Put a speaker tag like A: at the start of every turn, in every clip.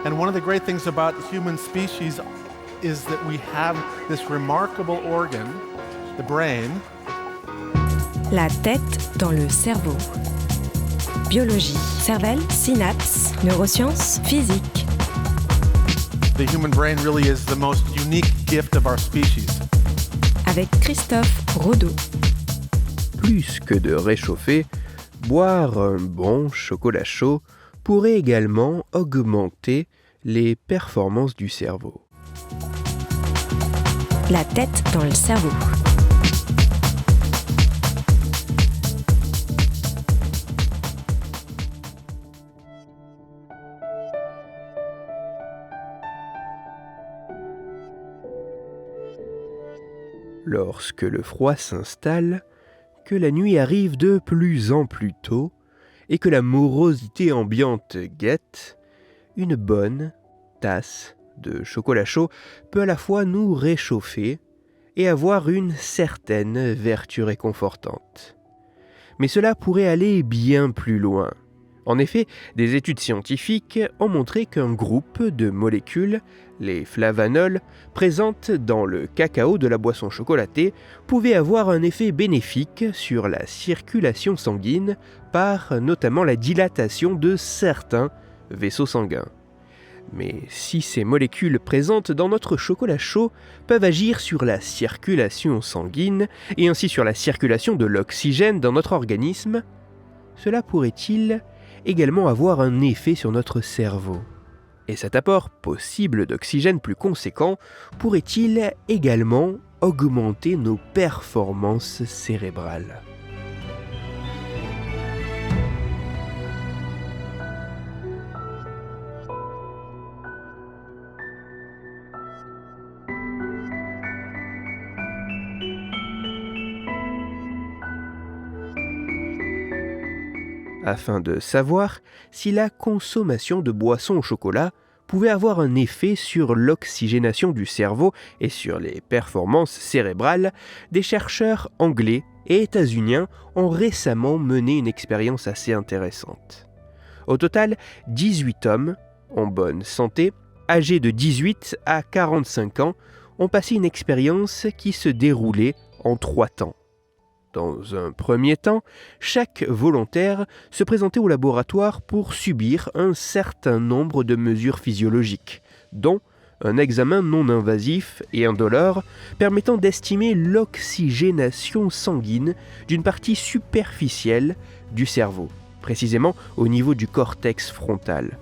A: And one of the great things about human species is that we have this remarkable organ, the brain.
B: La tête dans le cerveau. Biologie, cervelle, synapses, neurosciences, physique.
A: The human brain really is the most unique gift of our species.
B: Avec Christophe Rodeau.
C: Plus que de réchauffer, boire un bon chocolat chaud pourrait également augmenter les performances du cerveau.
B: La tête dans le cerveau.
C: Lorsque le froid s'installe, que la nuit arrive de plus en plus tôt et que la morosité ambiante guette, une bonne tasse de chocolat chaud peut à la fois nous réchauffer et avoir une certaine vertu réconfortante. Mais cela pourrait aller bien plus loin. En effet, des études scientifiques ont montré qu'un groupe de molécules, les flavanols, présentes dans le cacao de la boisson chocolatée, pouvait avoir un effet bénéfique sur la circulation sanguine par notamment la dilatation de certains vaisseaux sanguins. Mais si ces molécules présentes dans notre chocolat chaud peuvent agir sur la circulation sanguine et ainsi sur la circulation de l'oxygène dans notre organisme, cela pourrait-il également avoir un effet sur notre cerveau? Et cet apport possible d'oxygène plus conséquent pourrait-il également augmenter nos performances cérébrales? Afin de savoir si la consommation de boissons au chocolat pouvait avoir un effet sur l'oxygénation du cerveau et sur les performances cérébrales, des chercheurs anglais et états-uniens ont récemment mené une expérience assez intéressante. Au total, 18 hommes, en bonne santé, âgés de 18 à 45 ans, ont passé une expérience qui se déroulait en 3 temps. Dans un premier temps, chaque volontaire se présentait au laboratoire pour subir un certain nombre de mesures physiologiques, dont un examen non invasif et indolore permettant d'estimer l'oxygénation sanguine d'une partie superficielle du cerveau, précisément au niveau du cortex frontal,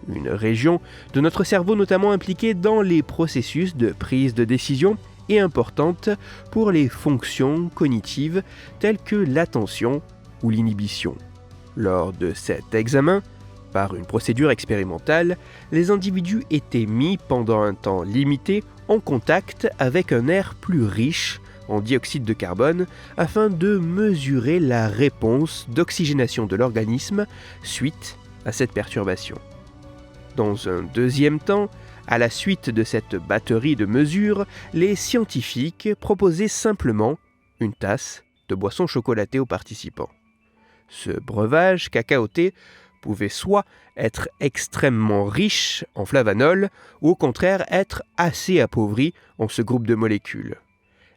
C: une région de notre cerveau notamment impliquée dans les processus de prise de décision et importante pour les fonctions cognitives telles que l'attention ou l'inhibition. Lors de cet examen, par une procédure expérimentale, les individus étaient mis pendant un temps limité en contact avec un air plus riche en dioxyde de carbone afin de mesurer la réponse d'oxygénation de l'organisme suite à cette perturbation. Dans un deuxième temps, à la suite de cette batterie de mesures, les scientifiques proposaient simplement une tasse de boisson chocolatée aux participants. Ce breuvage cacaoté pouvait soit être extrêmement riche en flavanols, ou au contraire être assez appauvri en ce groupe de molécules.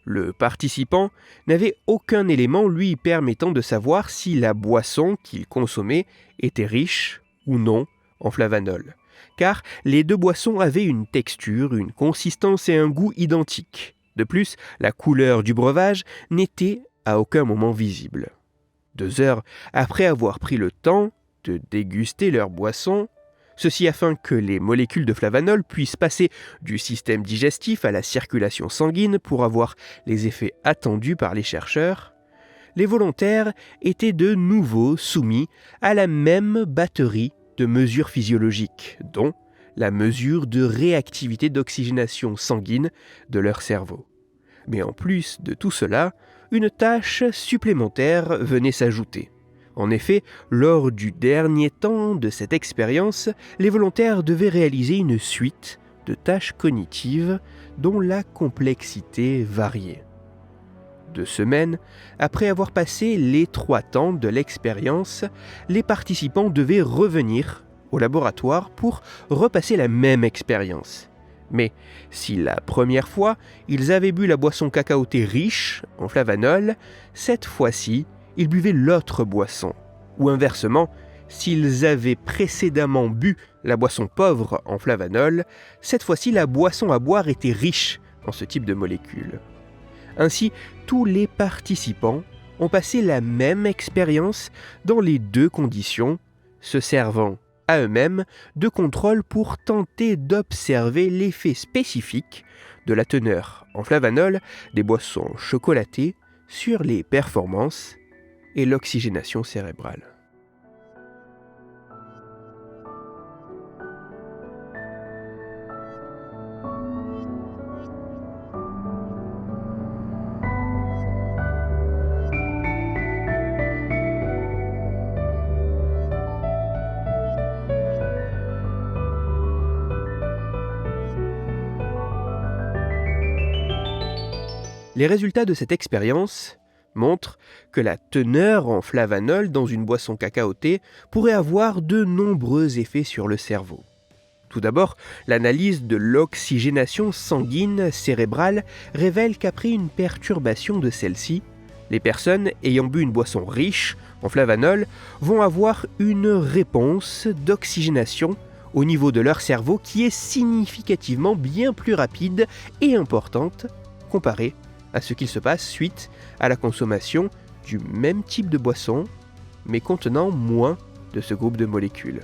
C: Le participant n'avait aucun élément lui permettant de savoir si la boisson qu'il consommait était riche ou non en flavanols, car les deux boissons avaient une texture, une consistance et un goût identiques. De plus, la couleur du breuvage n'était à aucun moment visible. 2 heures après avoir pris le temps de déguster leur boisson, ceci afin que les molécules de flavanol puissent passer du système digestif à la circulation sanguine pour avoir les effets attendus par les chercheurs, les volontaires étaient de nouveau soumis à la même batterie de mesures physiologiques, dont la mesure de réactivité d'oxygénation sanguine de leur cerveau. Mais en plus de tout cela, une tâche supplémentaire venait s'ajouter. En effet, lors du dernier temps de cette expérience, les volontaires devaient réaliser une suite de tâches cognitives dont la complexité variait. 2 semaines, après avoir passé les 3 temps de l'expérience, les participants devaient revenir au laboratoire pour repasser la même expérience. Mais si la première fois, ils avaient bu la boisson cacaotée riche en flavanol, cette fois-ci, ils buvaient l'autre boisson. Ou inversement, s'ils avaient précédemment bu la boisson pauvre en flavanol, cette fois-ci, la boisson à boire était riche en ce type de molécules. Ainsi, tous les participants ont passé la même expérience dans les deux conditions, se servant à eux-mêmes de contrôle pour tenter d'observer l'effet spécifique de la teneur en flavanol des boissons chocolatées sur les performances et l'oxygénation cérébrale. Les résultats de cette expérience montrent que la teneur en flavanol dans une boisson cacaotée pourrait avoir de nombreux effets sur le cerveau. Tout d'abord, l'analyse de l'oxygénation sanguine cérébrale révèle qu'après une perturbation de celle-ci, les personnes ayant bu une boisson riche en flavanol vont avoir une réponse d'oxygénation au niveau de leur cerveau qui est significativement bien plus rapide et importante comparée à ce qu'il se passe suite à la consommation du même type de boisson, mais contenant moins de ce groupe de molécules.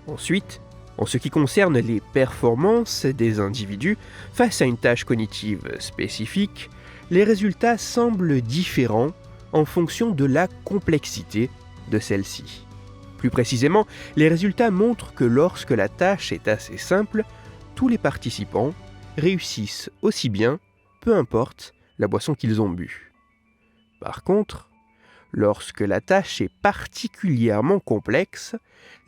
C: Ensuite, en ce qui concerne les performances des individus face à une tâche cognitive spécifique, les résultats semblent différents en fonction de la complexité de celle-ci. Plus précisément, les résultats montrent que lorsque la tâche est assez simple, tous les participants réussissent aussi bien, peu importe la boisson qu'ils ont bu. Par contre, lorsque la tâche est particulièrement complexe,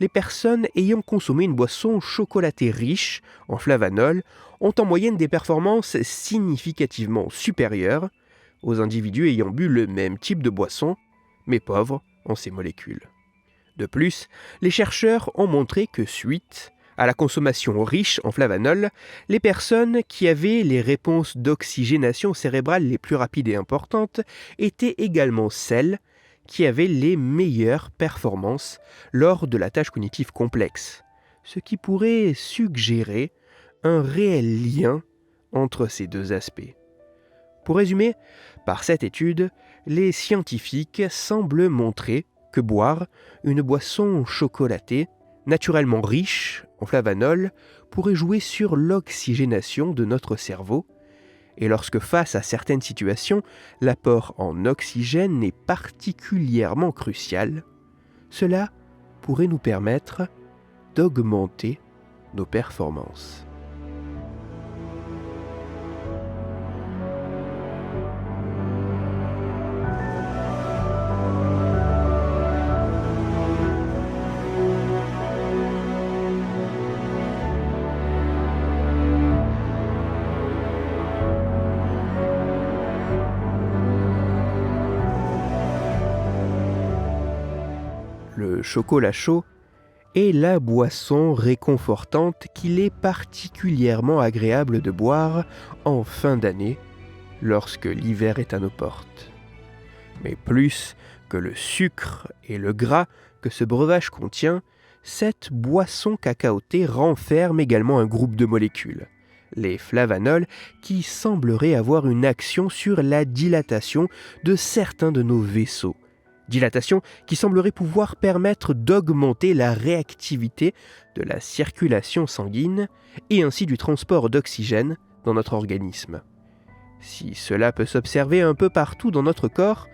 C: les personnes ayant consommé une boisson chocolatée riche en flavanol ont en moyenne des performances significativement supérieures aux individus ayant bu le même type de boisson, mais pauvres en ces molécules. De plus, les chercheurs ont montré que suite à la consommation riche en flavanol, les personnes qui avaient les réponses d'oxygénation cérébrale les plus rapides et importantes étaient également celles qui avaient les meilleures performances lors de la tâche cognitive complexe, ce qui pourrait suggérer un réel lien entre ces deux aspects. Pour résumer, par cette étude, les scientifiques semblent montrer que boire une boisson chocolatée naturellement riche en flavanol pourrait jouer sur l'oxygénation de notre cerveau, et lorsque face à certaines situations, l'apport en oxygène est particulièrement crucial, cela pourrait nous permettre d'augmenter nos performances. Le chocolat chaud est la boisson réconfortante qu'il est particulièrement agréable de boire en fin d'année, lorsque l'hiver est à nos portes. Mais plus que le sucre et le gras que ce breuvage contient, cette boisson cacaotée renferme également un groupe de molécules, les flavanols, qui sembleraient avoir une action sur la dilatation de certains de nos vaisseaux. Dilatation qui semblerait pouvoir permettre d'augmenter la réactivité de la circulation sanguine et ainsi du transport d'oxygène dans notre organisme. Si cela peut s'observer un peu partout dans notre corps,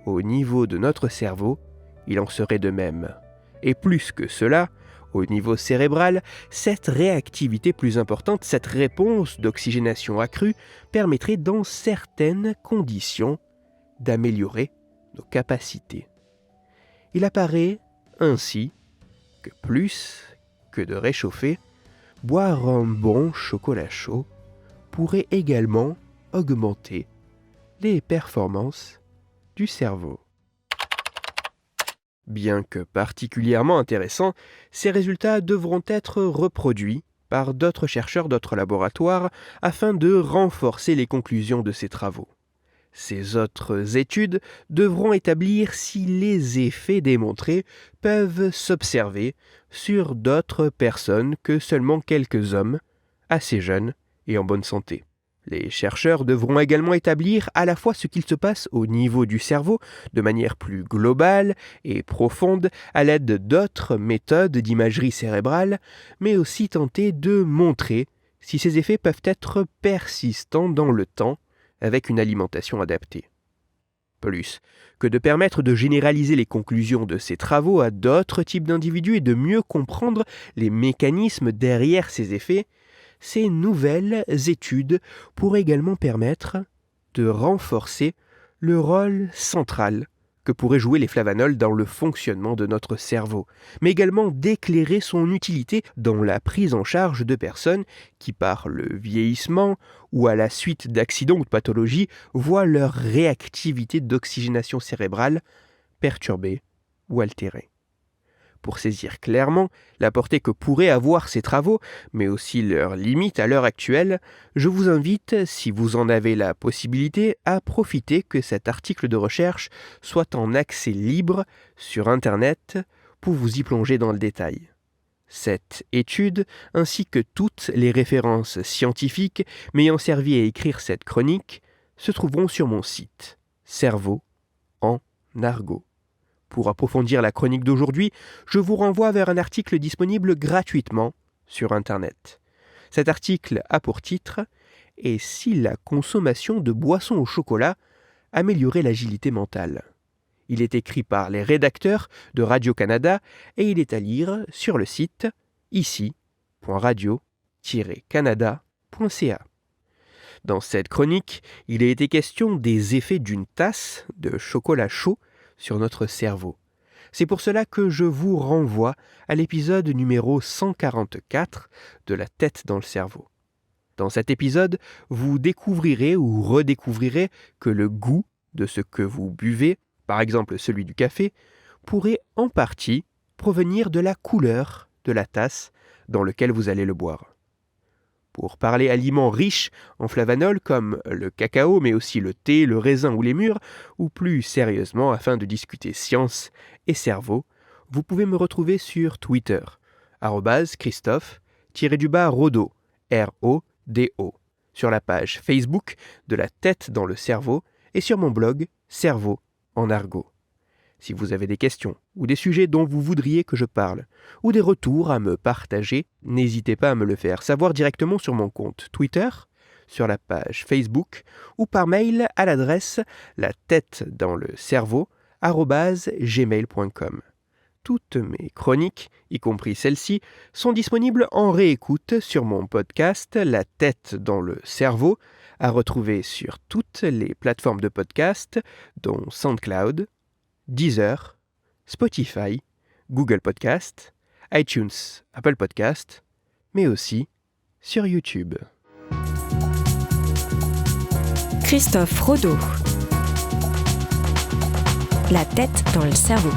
C: au niveau de notre cerveau, il en serait de même. Et plus que cela, au niveau cérébral, cette réactivité plus importante, cette réponse d'oxygénation accrue, permettrait dans certaines conditions d'améliorer nos capacités. Il apparaît ainsi que plus que de réchauffer, boire un bon chocolat chaud pourrait également augmenter les performances du cerveau. Bien que particulièrement intéressants, ces résultats devront être reproduits par d'autres chercheurs d'autres laboratoires afin de renforcer les conclusions de ces travaux. Ces autres études devront établir si les effets démontrés peuvent s'observer sur d'autres personnes que seulement quelques hommes, assez jeunes et en bonne santé. Les chercheurs devront également établir à la fois ce qu'il se passe au niveau du cerveau de manière plus globale et profonde à l'aide d'autres méthodes d'imagerie cérébrale, mais aussi tenter de montrer si ces effets peuvent être persistants dans le temps avec une alimentation adaptée. Plus que de permettre de généraliser les conclusions de ces travaux à d'autres types d'individus et de mieux comprendre les mécanismes derrière ces effets, ces nouvelles études pourraient également permettre de renforcer le rôle central que pourraient jouer les flavanols dans le fonctionnement de notre cerveau, mais également d'éclairer son utilité dans la prise en charge de personnes qui, par le vieillissement ou à la suite d'accidents ou de pathologies, voient leur réactivité d'oxygénation cérébrale perturbée ou altérée. Pour saisir clairement la portée que pourraient avoir ces travaux, mais aussi leurs limites à l'heure actuelle, je vous invite, si vous en avez la possibilité, à profiter que cet article de recherche soit en accès libre sur Internet pour vous y plonger dans le détail. Cette étude, ainsi que toutes les références scientifiques m'ayant servi à écrire cette chronique, se trouveront sur mon site Cerveau en argot. Pour approfondir la chronique d'aujourd'hui, je vous renvoie vers un article disponible gratuitement sur Internet. Cet article a pour titre « Et si la consommation de boissons au chocolat améliorait l'agilité mentale ?» Il est écrit par les rédacteurs de Radio-Canada et il est à lire sur le site ici.radio-canada.ca. Dans cette chronique, il a été question des effets d'une tasse de chocolat chaud sur notre cerveau. C'est pour cela que je vous renvoie à l'épisode numéro 144 de La tête dans le cerveau. Dans cet épisode, vous découvrirez ou redécouvrirez que le goût de ce que vous buvez, par exemple celui du café, pourrait en partie provenir de la couleur de la tasse dans laquelle vous allez le boire. Pour parler aliments riches en flavanols comme le cacao, mais aussi le thé, le raisin ou les mûres, ou plus sérieusement afin de discuter science et cerveau, vous pouvez me retrouver sur Twitter, @Christophe_Rodo, R-O-D-O, sur la page Facebook de La tête dans le cerveau et sur mon blog Cerveau en argot. Si vous avez des questions ou des sujets dont vous voudriez que je parle, ou des retours à me partager, n'hésitez pas à me le faire savoir directement sur mon compte Twitter, sur la page Facebook, ou par mail à l'adresse latettedanslecerveau@gmail.com. Toutes mes chroniques, y compris celle-ci, sont disponibles en réécoute sur mon podcast La tête dans le cerveau, à retrouver sur toutes les plateformes de podcast, dont SoundCloud, Deezer, Spotify, Google Podcast, iTunes, Apple Podcast, mais aussi sur YouTube.
B: Christophe Rodo. La tête dans le cerveau.